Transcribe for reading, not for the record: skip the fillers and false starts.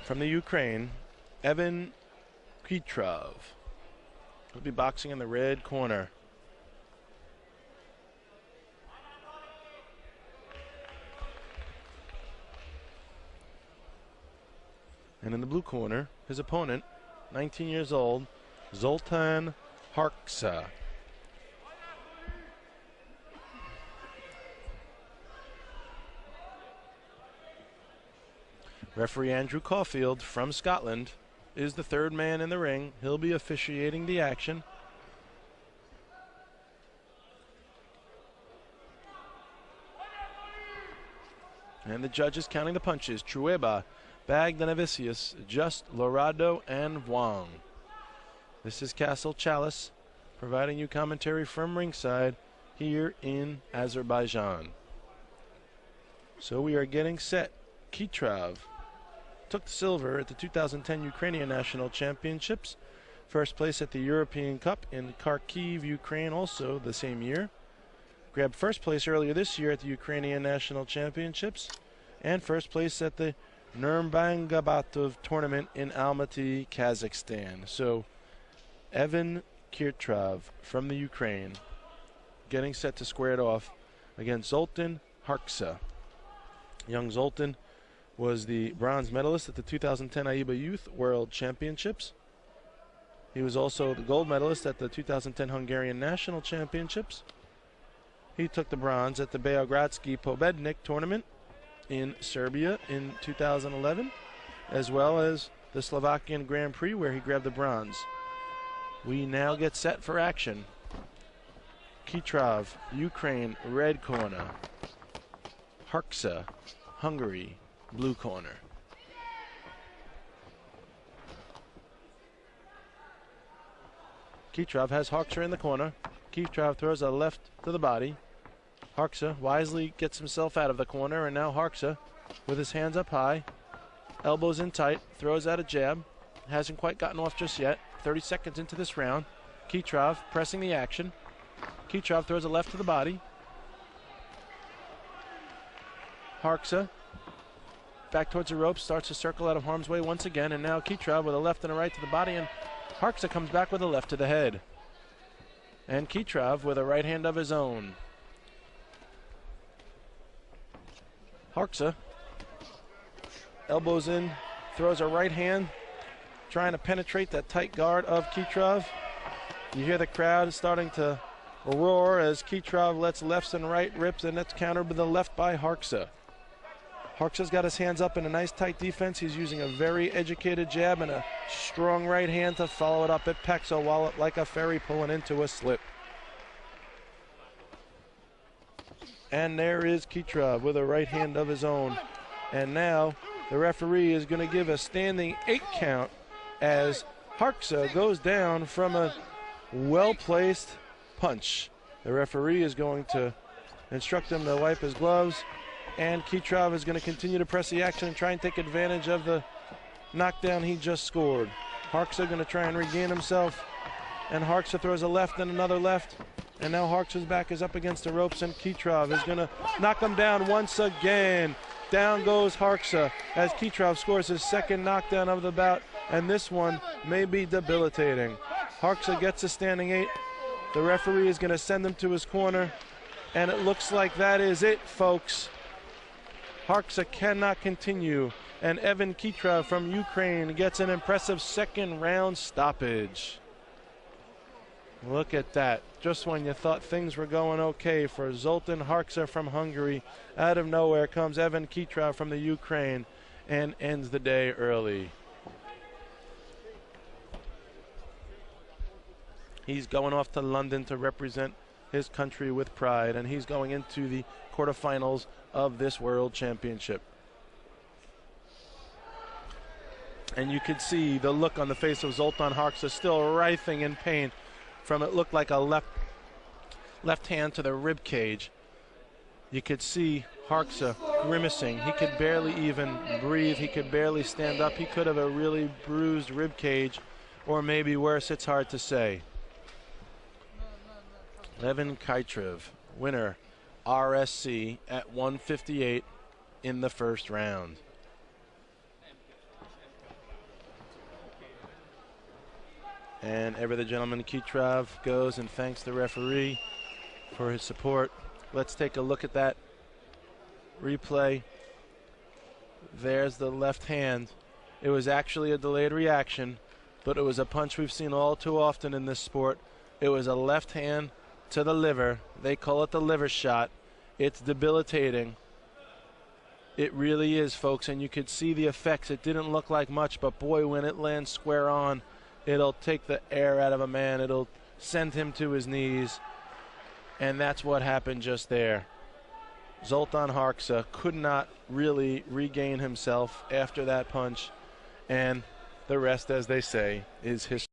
from the Ukraine, Evan Hitrov. He'll be boxing in the red corner. And in the blue corner, his opponent, 19 years old, Zoltan Harksa. Referee Andrew Caulfield from Scotland is the third man in the ring. He'll be officiating the action. And the judges counting the punches: Trueba, Bagdanavicius, Just, Lorado, and Wang. This is Castle Chalice providing you commentary from ringside here in Azerbaijan. So we are getting set. Hitrov took the silver at the 2010 Ukrainian National Championships. First place at the European Cup in Kharkiv, Ukraine, also the same year. Grabbed first place earlier this year at the Ukrainian National Championships. And first place at the Nurmagomedov tournament in Almaty, Kazakhstan. So Evan Hitrov from the Ukraine getting set to square it off against Zoltan Harksa. Young Zoltan was the bronze medalist at the 2010 AIBA Youth World Championships. He was also the gold medalist at the 2010 Hungarian National Championships. He took the bronze at the Beogradsky Pobednik tournament in Serbia in 2011, as well as the Slovakian Grand Prix where he grabbed the bronze. We now get set for action. Hitrov, Ukraine, red corner. Harksa, Hungary, blue corner. Hitrov has Harksa in the corner. Hitrov throws a left to the body. Harksa wisely gets himself out of the corner, and now Harksa, with his hands up high, elbows in tight, throws out a jab. Hasn't quite gotten off just yet. 30 seconds into this round. Hitrov pressing the action. Hitrov throws a left to the body. Harksa back towards the ropes, starts to circle out of harm's way once again, and now Hitrov with a left and a right to the body, and Harksa comes back with a left to the head. And Hitrov with a right hand of his own. Harksa elbows in, throws a right hand, trying to penetrate that tight guard of Hitrov. You hear the crowd starting to roar as Hitrov lets lefts and right rips, and that's countered with the left by Harksa. Harksa's got his hands up in a nice tight defense. He's using a very educated jab and a strong right hand to follow it up. It pecks a wallet like a ferry pulling into a slip. And there is Hitrov with a right hand of his own. And now the referee is going to give a standing 8 count as Harksa goes down from a well-placed punch. The referee is going to instruct him to wipe his gloves, and Hitrov is going to continue to press the action and try and take advantage of the knockdown he just scored. Harksa going to try and regain himself, and Harksa throws a left and another left, and now Harksa's back is up against the ropes, and Hitrov is going to knock him down once again. Down goes Harksa as Hitrov scores his second knockdown of the bout, and this one may be debilitating. Harksa gets a standing 8. The referee is going to send him to his corner, and it looks like that is it, folks. Harksa cannot continue, and Evan Hitrov from Ukraine gets an impressive second round stoppage. Look at that. Just when you thought things were going okay for Zoltan Harksa from Hungary, out of nowhere comes Evan Hitrov from the Ukraine and ends the day early. He's going off to London to represent his country with pride, and he's going into the quarterfinals of this World Championship. And you can see the look on the face of Zoltan Harksa, still writhing in pain from it looked like a left hand to the rib cage. You could see Harksa grimacing. He could barely even breathe. He could barely stand up. He could have a really bruised rib cage, or maybe worse, it's hard to say. Evan Hitrov, winner, RSC at 158 in the first round. And ever the gentleman Kitrov goes and thanks the referee for his support. Let's take a look at that replay. There's the left hand. It was actually a delayed reaction, but it was a punch we've seen all too often in this sport. It was a left hand to the liver. They call it the liver shot. It's debilitating. It really is, folks, and you could see the effects. It didn't look like much, but boy, when it lands square on, it'll take the air out of a man. It'll send him to his knees, and that's what happened just there. Zoltan Harksa could not really regain himself after that punch, and the rest, as they say, is history.